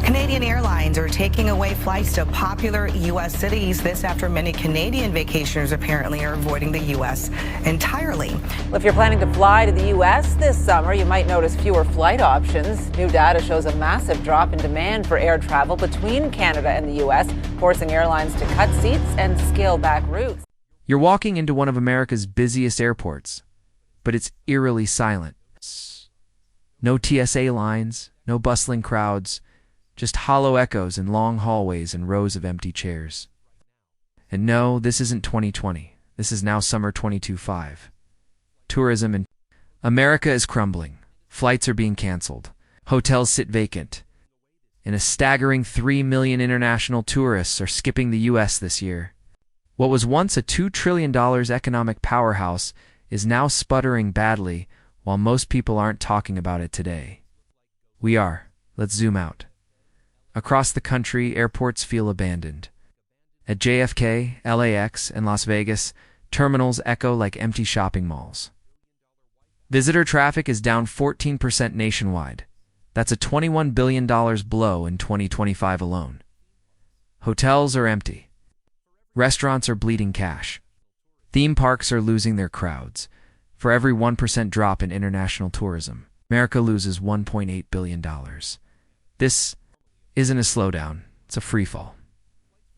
Canadian airlines are taking away flights to popular U.S. cities. This after many Canadian vacationers apparently are avoiding the U.S. entirely. If you're planning to fly to the U.S. this summer, you might notice fewer flight options. New data shows a massive drop in demand for air travel between Canada and the U.S., forcing airlines to cut seats and scale back routes. You're walking into one of America's busiest airports, but it's eerily silent. No TSA lines, no bustling crowds, just hollow echoes in long hallways and rows of empty chairs. And no, this isn't 2020. This is now summer 2025. Tourism in America is crumbling. Flights are being canceled. Hotels sit vacant. And a staggering 3 million international tourists are skipping the U.S. this year. What was once a $2 trillion economic powerhouse is now sputtering badly, while most people aren't talking about it today. We are. Let's zoom out. Across the country, airports feel abandoned. At JFK, LAX, and Las Vegas, terminals echo like empty shopping malls. Visitor traffic is down 14% nationwide. That's a $21 billion blow in 2025 alone. Hotels are empty. Restaurants are bleeding cash. Theme parks are losing their crowds. For every 1% drop in international tourism, America loses $1.8 billion. This isn't a slowdown, it's a freefall.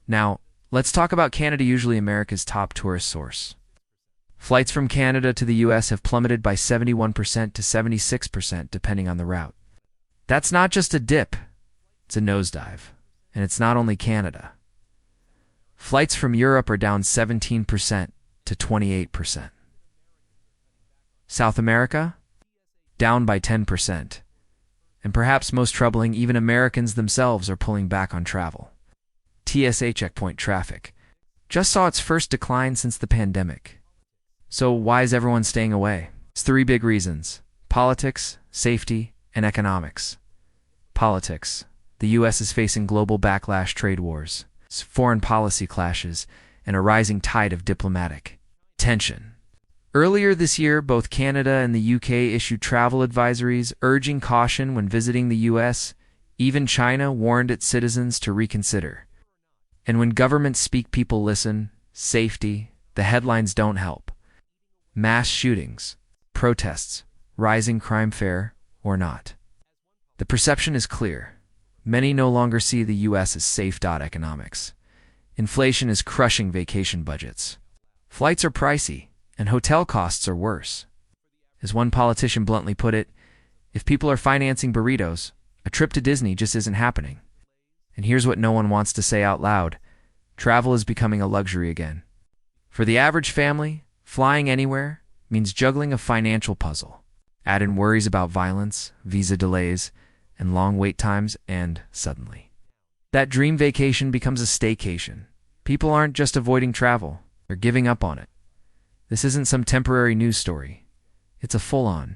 Now, let's talk about Canada, usually America's top tourist source. Flights from Canada to the U.S. have plummeted by 71% to 76% depending on the route. That's not just a dip, it's a nosedive. And it's not only Canada. Flights from Europe are down 17% to 28%. South America? Down by 10%. And perhaps most troubling, even Americans themselves are pulling back on travel. TSA checkpoint traffic just saw its first decline since the pandemic. So why is everyone staying away? It's 3 big reasons: politics, safety, and economics. Politics. The U.S. is facing global backlash, trade wars, foreign policy clashes, and a rising tide of diplomatic tension. Earlier this year, both Canada and the UK issued travel advisories urging caution when visiting the US. Even China warned its citizens to reconsider. And when governments speak, people listen. Safety, the headlines don't help. Mass shootings, protests, rising crime, fair or not. The perception is clear. Many no longer see the US as safe. Economics. Inflation is crushing vacation budgets. Flights are pricey. And hotel costs are worse. As one politician bluntly put it, if people are financing burritos, a trip to Disney just isn't happening. And here's what no one wants to say out loud: travel is becoming a luxury again. For the average family, flying anywhere means juggling a financial puzzle. Add in worries about violence, visa delays, and long wait times, and suddenly, that dream vacation becomes a staycation. People aren't just avoiding travel, they're giving up on it. This isn't some temporary news story. It's a full-on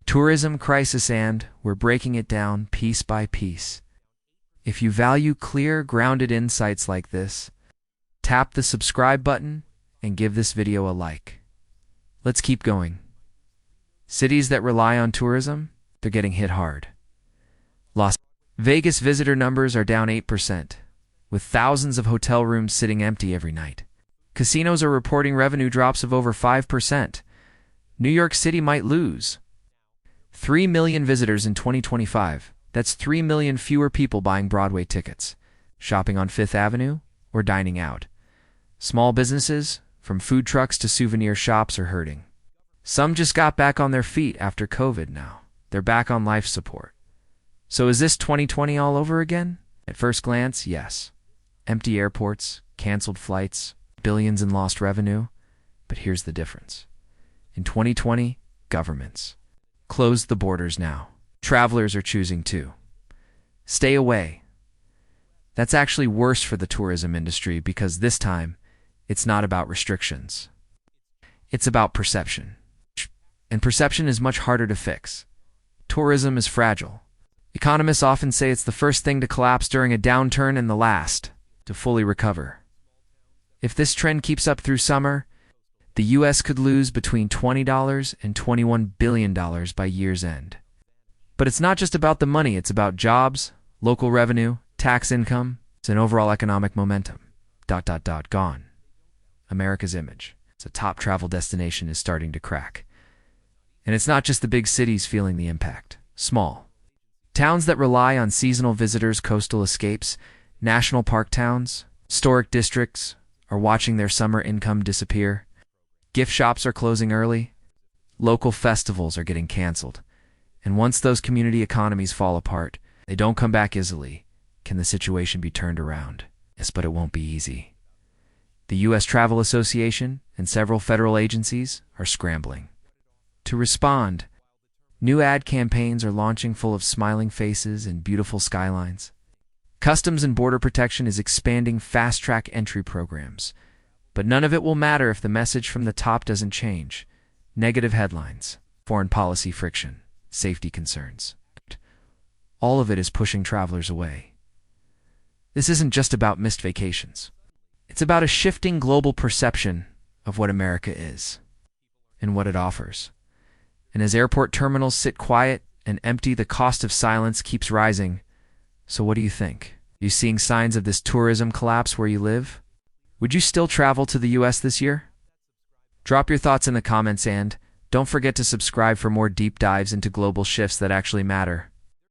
tourism crisis, and we're breaking it down piece by piece. If you value clear, grounded insights like this, tap the subscribe button and give this video a like. Let's keep going. Cities that rely on tourism, they're getting hit hard. Las Vegas visitor numbers are down 8%, with thousands of hotel rooms sitting empty every night. Casinos are reporting revenue drops of over 5%. New York City might lose 3 million visitors in 2025. That's 3 million fewer people buying Broadway tickets, shopping on Fifth Avenue, or dining out. Small businesses, from food trucks to souvenir shops, are hurting. Some just got back on their feet after COVID now. They're back on life support. So is this 2020 all over again? At first glance, yes. Empty airports, canceled flights, billions in lost revenue. But here's the difference. In 2020, governments closed the borders. Now travelers are choosing to stay away. That's actually worse for the tourism industry, because this time it's not about restrictions. It's about perception. And perception is much harder to fix. Tourism is fragile. Economists often say it's the first thing to collapse during a downturn and the last to fully recover. If this trend keeps up through summer, the U.S. could lose between $20 and $21 billion by year's end. But it's not just about the money, it's about jobs, Local revenue, tax income, and overall economic momentum. Gone. America's image as a top travel destination is starting to crack. And it's not just the big cities feeling the impact. Small towns that rely on seasonal visitors, coastal escapes, national park towns, historic districts are watching their summer income disappear. Gift shops are closing early. Local festivals are getting canceled. And once those community economies fall apart, they don't come back easily. Can the situation be turned around? Yes, but it won't be easy. The U.S. Travel Association and several federal agencies are scrambling to respond. New ad campaigns are launching full of smiling faces and beautiful skylines. Customs and Border Protection is expanding fast-track entry programs. But none of it will matter if the message from the top doesn't change. Negative headlines, foreign policy friction, safety concerns. All of it is pushing travelers away. This isn't just about missed vacations. It's about a shifting global perception of what America is and what it offers. And as airport terminals sit quiet and empty, the cost of silence keeps rising. So what do you think? Are you seeing signs of this tourism collapse where you live? Would you still travel to the U.S. this year? Drop your thoughts in the comments and don't forget to subscribe for more deep dives into global shifts that actually matter.